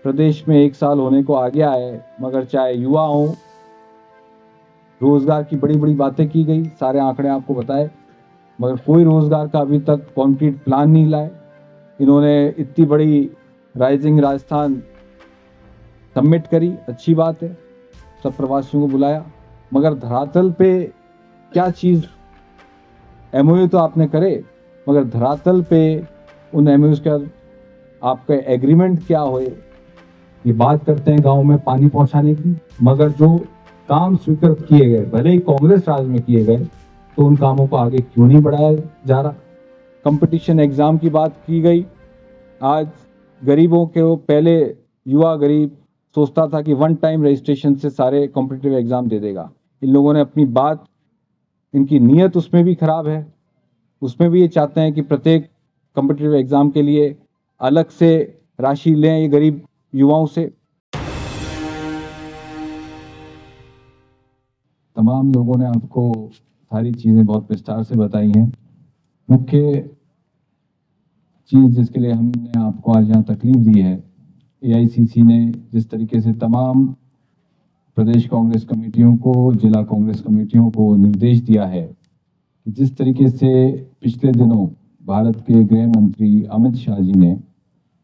प्रदेश में 1 साल होने को आ गया है, मगर चाहे युवा हो, रोजगार की बड़ी बड़ी बातें की गई, सारे आंकड़े आपको बताए, मगर कोई रोजगार का अभी तक कॉन्क्रीट प्लान नहीं लाए। इन्होंने इतनी बड़ी राइजिंग राजस्थान सबमिट करी, अच्छी बात है, सब प्रवासियों को बुलाया, मगर धरातल पे क्या चीज, एमओयू तो आपने करे, मगर धरातल पे उन एमओयूज का आपका एग्रीमेंट क्या होए, ये बात करते हैं गांव में पानी पहुंचाने की, मगर जो काम स्वीकृत किए गए, भले ही कांग्रेस राज में किए गए, तो उन कामों को आगे क्यों नहीं बढ़ाया जा रहा। कंपटीशन एग्जाम की बात की गई, आज गरीबों के वो पहले युवा गरीब सोचता था कि वन टाइम रजिस्ट्रेशन से सारे कॉम्पिटिटिव एग्जाम दे देगा। इन लोगों ने अपनी बात, इनकी नीयत उसमें भी खराब है, उसमें भी ये चाहते हैं कि प्रत्येक कॉम्पिटिटिव एग्जाम के लिए अलग से राशि लें ये गरीब युवाओं से। तमाम लोगों ने आपको सारी चीजें बहुत विस्तार से बताई हैं। मुख्य चीज जिसके लिए हमने आपको आज यहाँ तकलीफ दी है, एआईसीसी ने जिस तरीके से तमाम प्रदेश कांग्रेस कमेटियों को, जिला कांग्रेस कमेटियों को निर्देश दिया है कि जिस तरीके से पिछले दिनों भारत के गृह मंत्री अमित शाह जी ने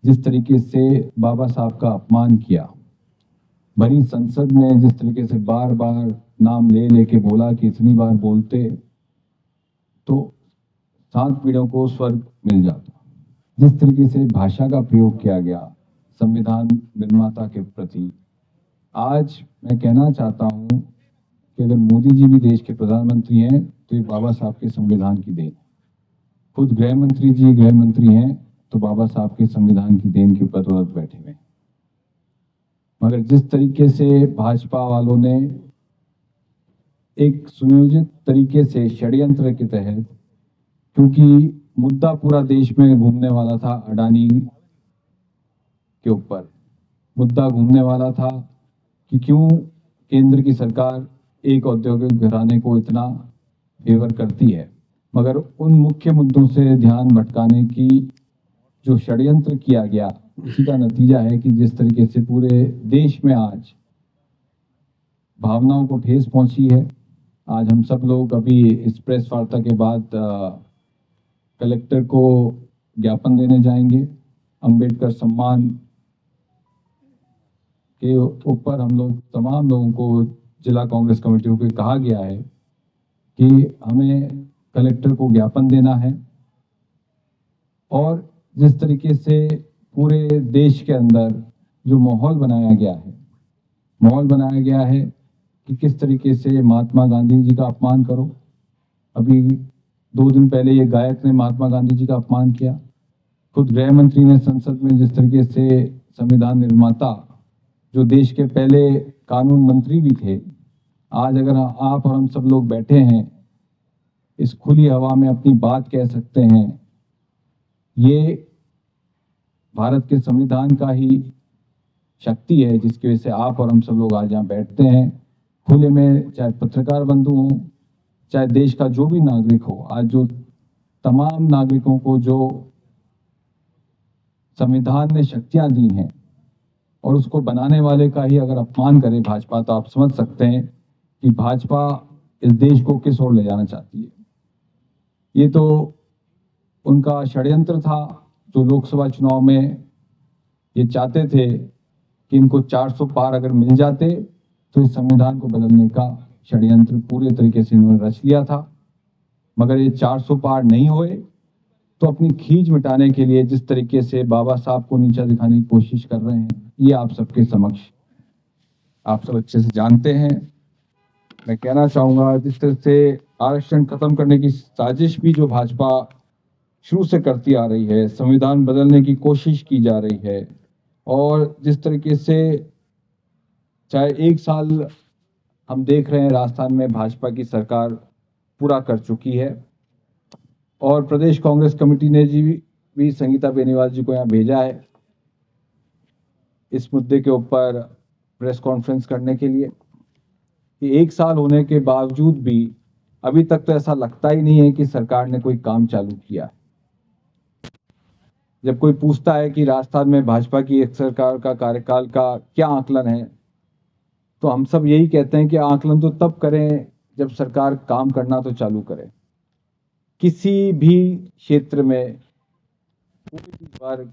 जिस तरीके से बाबा साहब का अपमान किया, भरी संसद में जिस तरीके से बार बार नाम ले लेके बोला कि इतनी बार बोलते तो 7 पीढ़ियों को स्वर्ग मिल जाता, जिस तरीके से भाषा का प्रयोग किया गया संविधान निर्माता के प्रति, आज मैं कहना चाहता हूं कि अगर मोदी जी भी देश के प्रधानमंत्री हैं तो ये बाबा साहब के संविधान की देन, खुद गृह मंत्री जी गृह मंत्री हैं तो बाबा साहब के संविधान की देन के बदौलत बैठे हुए। मगर जिस तरीके से भाजपा वालों ने एक सुनियोजित तरीके से षड्यंत्र के तहत, क्योंकि मुद्दा पूरा देश में घूमने वाला था, अडानी के ऊपर मुद्दा घूमने वाला था कि क्यों केंद्र की सरकार एक औद्योगिक घराने को इतना फेवर करती है, मगर उन मुख्य मुद्दों से ध्यान भटकाने की जो षड्यंत्र किया गया, उसी का नतीजा है कि जिस तरीके से पूरे देश में आज भावनाओं को ठेस पहुंची है। आज हम सब लोग अभी इस प्रेस वार्ता के बाद कलेक्टर को ज्ञापन देने जाएंगे। अंबेडकर सम्मान के ऊपर हम लोग तमाम लोगों को, जिला कांग्रेस कमेटियों को कहा गया है कि हमें कलेक्टर को ज्ञापन देना है, और जिस तरीके से पूरे देश के अंदर जो माहौल बनाया गया है कि किस तरीके से महात्मा गांधी जी का अपमान करो। अभी 2 दिन पहले ये गायक ने महात्मा गांधी जी का अपमान किया, खुद गृह मंत्री ने संसद में जिस तरीके से संविधान निर्माता, जो देश के पहले कानून मंत्री भी थे, आज अगर आप और हम सब लोग बैठे हैं इस खुली हवा में अपनी बात कह सकते हैं, ये भारत के संविधान का ही शक्ति है जिसकी वजह से आप और हम सब लोग आज यहाँ बैठते हैं खुले में, चाहे पत्रकार बंधु हो, चाहे देश का जो भी नागरिक हो। आज जो तमाम नागरिकों को जो संविधान ने शक्तियां दी हैं और उसको बनाने वाले का ही अगर अपमान करे भाजपा, तो आप समझ सकते हैं कि भाजपा इस देश को किस ओर ले जाना चाहती है। ये तो उनका षड्यंत्र था जो लोकसभा चुनाव में ये चाहते थे कि इनको 400 पार अगर मिल जाते तो इस संविधान को बदलने का षड्यंत्र पूरे तरीके से इन्होंने रच लिया था। मगर ये 400 पार नहीं हुए तो अपनी खींच मिटाने के लिए जिस तरीके से बाबा साहब को नीचा दिखाने की कोशिश कर रहे हैं, ये आप सबके समक्ष आप सब अच्छे से जानते हैं। मैं कहना चाहूंगा, जिस तरह से आरक्षण खत्म करने की साजिश भी जो भाजपा शुरू से करती आ रही है, संविधान बदलने की कोशिश की जा रही है, और जिस तरीके से चाहे 1 साल हम देख रहे हैं राजस्थान में भाजपा की सरकार पूरा कर चुकी है, और प्रदेश कांग्रेस कमेटी ने जी भी संगीता बेनीवाल जी को यहाँ भेजा है इस मुद्दे के ऊपर प्रेस कॉन्फ्रेंस करने के लिए, कि 1 साल होने के बावजूद भी अभी तक तो ऐसा लगता ही नहीं है कि सरकार ने कोई काम चालू किया है। जब कोई पूछता है कि राजस्थान में भाजपा की एक सरकार का कार्यकाल का क्या आकलन है, तो हम सब यही कहते हैं कि आकलन तो तब करें जब सरकार काम करना तो चालू करे। किसी भी क्षेत्र में कोई भी वर्ग,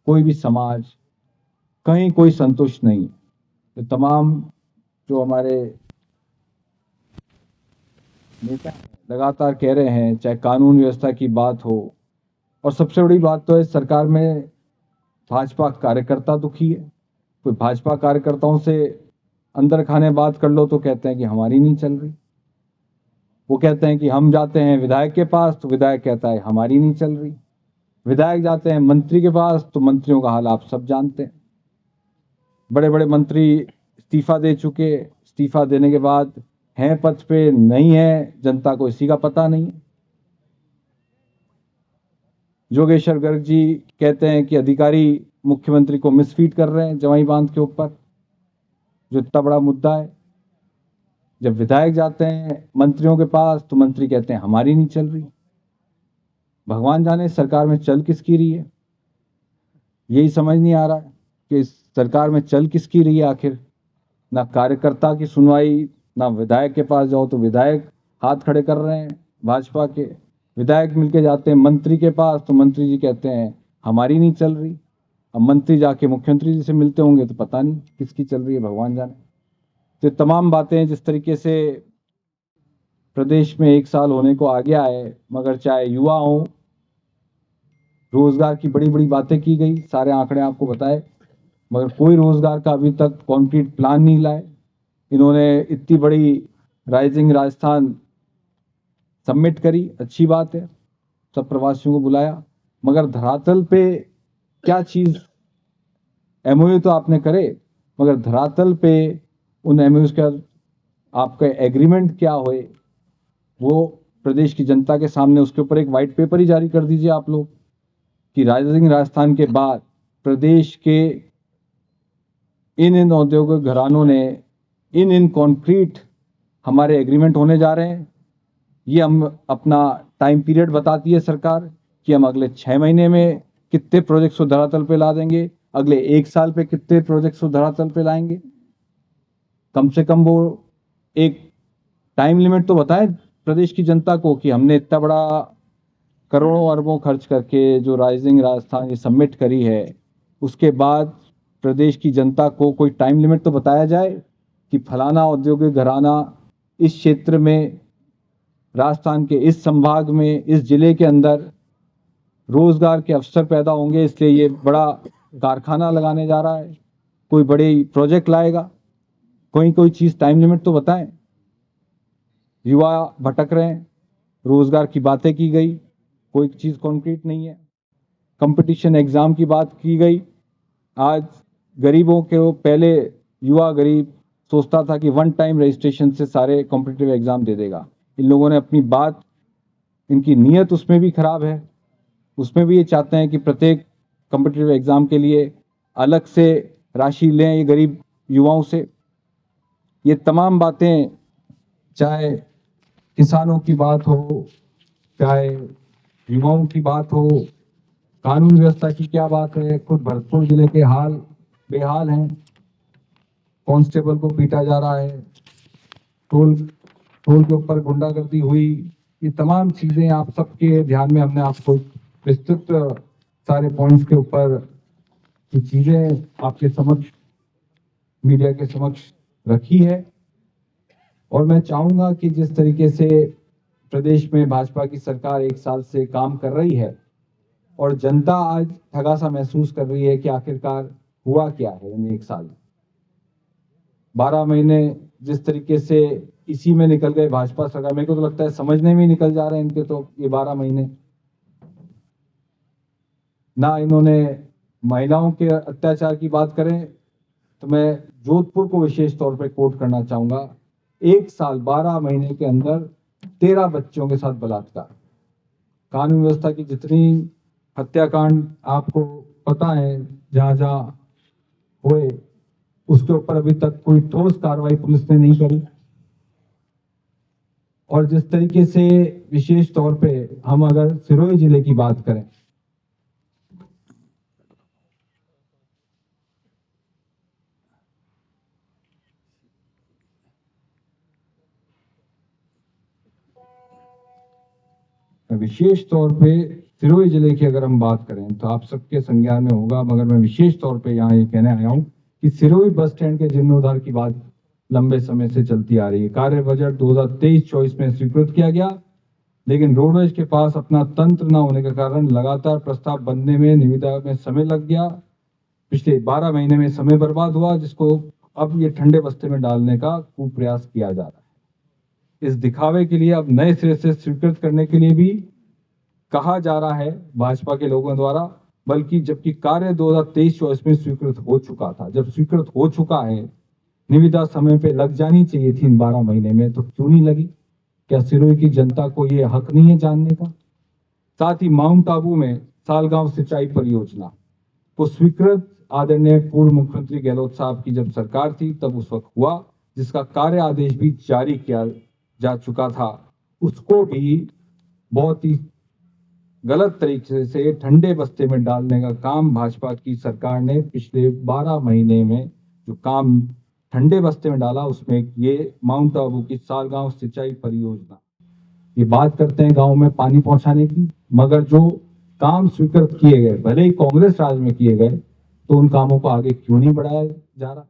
कोई भी समाज, कहीं कोई संतुष्ट नहीं। तो तमाम जो हमारे नेता लगातार कह रहे हैं, चाहे कानून व्यवस्था की बात हो, और सबसे बड़ी बात तो है सरकार में भाजपा कार्यकर्ता दुखी है। कोई भाजपा कार्यकर्ताओं से अंदर खाने बात कर लो तो कहते हैं कि हमारी नहीं चल रही। वो कहते हैं कि हम जाते हैं विधायक के पास तो विधायक कहता है हमारी नहीं चल रही। विधायक जाते हैं मंत्री के पास तो मंत्रियों का हाल आप सब जानते हैं। बड़े बड़े मंत्री इस्तीफा दे चुके, इस्तीफा देने के बाद हैं पद पे, नहीं है, जनता को इसी का पता नहीं है। योगेश्वर गर्ग जी कहते हैं कि अधिकारी मुख्यमंत्री को मिसफीड कर रहे हैं जवाई बांध के ऊपर, जो इतना बड़ा मुद्दा है। जब विधायक जाते हैं मंत्रियों के पास तो मंत्री कहते हैं हमारी नहीं चल रही। भगवान जाने सरकार में चल किसकी रही है, यही समझ नहीं आ रहा है कि इस सरकार में चल किसकी रही है आखिर। ना कार्यकर्ता की सुनवाई, ना विधायक के पास जाओ तो विधायक हाथ खड़े कर रहे हैं भाजपा के। विधायक मिलके जाते हैं मंत्री के पास तो मंत्री जी कहते हैं हमारी नहीं चल रही। अब मंत्री जाके मुख्यमंत्री जी से मिलते होंगे तो पता नहीं किसकी चल रही है, भगवान जाने। तो तमाम बातें जिस तरीके से प्रदेश में 1 साल होने को आ गया है, मगर चाहे युवा हो, रोजगार की बड़ी बड़ी बातें की गई, सारे आंकड़े आपको बताए, मगर कोई रोजगार का अभी तक कॉन्क्रीट प्लान नहीं लाए। इन्होंने इतनी बड़ी राइजिंग राजस्थान सबमिट करी, अच्छी बात है, सब प्रवासियों को बुलाया, मगर धरातल पे क्या चीज, एमओयू तो आपने करे, मगर धरातल पे उन एमओयूज का आपका एग्रीमेंट क्या होए, वो प्रदेश की जनता के सामने उसके ऊपर एक वाइट पेपर ही जारी कर दीजिए आप लोग कि राइजिंग राजस्थान के बाद प्रदेश के इन औद्योगिक घरानों ने इन कॉन्क्रीट हमारे एग्रीमेंट होने जा रहे हैं। ये हम अपना टाइम पीरियड बताती है सरकार कि हम अगले 6 महीने में कितने प्रोजेक्ट्स को धरातल पे ला देंगे, अगले 1 साल पे कितने प्रोजेक्ट्स को धरातल पे लाएंगे। कम से कम वो एक टाइम लिमिट तो बताएं प्रदेश की जनता को कि हमने इतना बड़ा करोड़ों अरबों खर्च करके जो राइजिंग राजस्थान ये सबमिट करी है, उसके बाद प्रदेश की जनता को कोई टाइम लिमिट तो बताया जाए कि फलाना औद्योगिक घराना इस क्षेत्र में, राजस्थान के इस संभाग में, इस जिले के अंदर रोजगार के अवसर पैदा होंगे, इसलिए ये बड़ा कारखाना लगाने जा रहा है, कोई बड़ी प्रोजेक्ट लाएगा। कोई चीज टाइम लिमिट तो बताएं। युवा भटक रहे हैं, रोजगार की बातें की गई, कोई चीज कॉन्क्रीट नहीं है। कंपटीशन एग्जाम की बात की गई, आज गरीबों के, पहले युवा गरीब सोचता था कि 1 टाइम रजिस्ट्रेशन से सारे कॉम्पिटिटिव एग्जाम दे देगा। इन लोगों ने अपनी बात, इनकी नीयत उसमें भी खराब है, उसमें भी ये चाहते हैं कि प्रत्येक कॉम्पिटिटिव एग्जाम के लिए अलग से राशि लें ये गरीब युवाओं से। ये तमाम बातें, चाहे किसानों की बात हो, चाहे युवाओं की बात हो, कानून व्यवस्था की क्या बात है, खुद भरतपुर जिले के हाल बेहाल हैं, कांस्टेबल को पीटा जा रहा है, टोल के ऊपर गुंडागर्दी हुई, ये तमाम चीजें आप सबके ध्यान में हमने आपको विस्तृत सारे पॉइंट्स के ऊपर ये चीजें आपके समक्ष, मीडिया के समक्ष रखी है। और मैं चाहूंगा कि जिस तरीके से प्रदेश में भाजपा की सरकार 1 साल से काम कर रही है और जनता आज ठगा सा महसूस कर रही है कि आखिरकार हुआ क्या है इन 1 साल, 12 महीने जिस तरीके से इसी में निकल गए भाजपा सरकार, मेरे को तो लगता है समझने में ही निकल जा रहे हैं इनके तो ये 12 महीने। ना इन्होंने महिलाओं के अत्याचार की बात करें तो मैं जोधपुर को विशेष तौर पर कोट करना चाहूंगा, 1 साल 12 महीने के अंदर 13 बच्चों के साथ बलात्कार। कानून व्यवस्था की जितनी हत्याकांड आपको पता है जहां जहां हुए, उसके ऊपर अभी तक कोई ठोस कार्रवाई पुलिस ने नहीं करी। और जिस तरीके से विशेष तौर पे हम अगर सिरोही जिले की बात करें विशेष तौर पे सिरोही जिले की अगर हम बात करें तो आप सबके संज्ञान में होगा, मगर मैं विशेष तौर पे यहाँ ये कहने आया हूँ कि सिरोही बस स्टैंड के जीर्णोद्धार की बात लंबे समय से चलती आ रही है। कार्य बजट 2023-24 में स्वीकृत किया गया, लेकिन रोडवेज के पास अपना तंत्र न होने के कारण लगातार प्रस्ताव बनने में, निविदा में समय लग गया। पिछले 12 महीने में समय बर्बाद हुआ, जिसको अब ये ठंडे बस्ते में डालने का कुप्रयास किया जा रहा है। इस दिखावे के लिए अब नए सिरे से स्वीकृत करने के लिए भी कहा जा रहा है भाजपा के लोगों द्वारा, बल्कि जबकि कार्य 2023-24 में स्वीकृत हो चुका था। जब स्वीकृत हो चुका है, निविदा समय पे लग जानी चाहिए थी इन 12 महीने में, तो क्यों नहीं लगी? क्या सिरोही की जनता को ये हक नहीं है जानने का? साथ ही माउंट आबू में सालगांव सिंचाई परियोजना को स्वीकृत आदरणीय पूर्व मुख्यमंत्री गहलोत साहब की जब सरकार थी तब उस वक्त हुआ, जिसका कार्य आदेश भी जारी किया जा चुका था। उसको भी बहुत ही गलत तरीके से ठंडे बस्ते में डालने का काम भाजपा की सरकार ने पिछले 12 महीने में जो काम ठंडे बस्ते में डाला, उसमें ये माउंट आबू की सालगांव सिंचाई परियोजना। ये बात करते हैं गांव में पानी पहुंचाने की, मगर जो काम स्वीकृत किए गए, भले ही कांग्रेस राज में किए गए, तो उन कामों को आगे क्यों नहीं बढ़ाया जा रहा?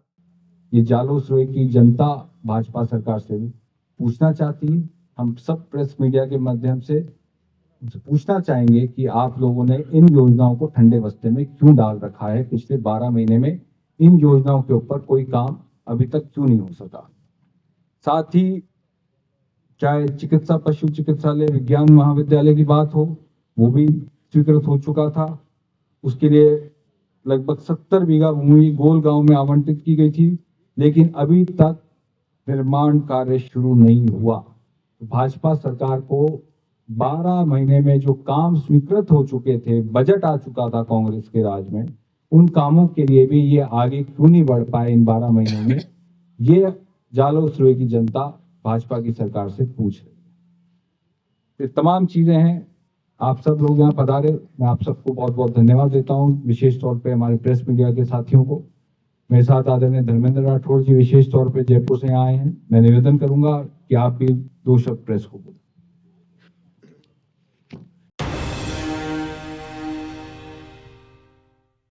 ये जालोर सिरोही की जनता भाजपा सरकार से भी पूछना चाहती है। हम सब प्रेस मीडिया के माध्यम से पूछना चाहेंगे कि आप लोगों ने इन योजनाओं को ठंडे बस्ते में क्यों डाल रखा है? पिछले 12 महीने में इन योजनाओं के ऊपर कोई काम अभी तक क्यों नहीं हो सका? साथ ही चाहे चिकित्सा पशु चिकित्सालय विज्ञान महाविद्यालय की बात हो, वो भी स्वीकृत हो चुका था। उसके लिए लगभग 70 बीघा भूमि गोलगांव में आवंटित की गई थी, लेकिन अभी तक निर्माण कार्य शुरू नहीं हुआ। तो भाजपा सरकार को 12 महीने में जो काम स्वीकृत हो चुके थे, बजट आ चुका था कांग्रेस के राज में, उन कामों के लिए भी ये आगे क्यों नहीं बढ़ पाए इन 12 महीनों में? ये जालोर सिरोही की जनता भाजपा की सरकार से पूछ रही है। ये तमाम चीजें हैं। आप सब लोग यहाँ पधारे, मैं आप सबको बहुत बहुत धन्यवाद देता हूँ, विशेष तौर पे हमारे प्रेस मीडिया के साथियों को। मेरे साथ आदरणीय धर्मेंद्र राठौड़ जी विशेष तौर पे जयपुर से आए हैं। मैं निवेदन करूंगा कि आप भी 2 शब्द प्रेस को बोलें।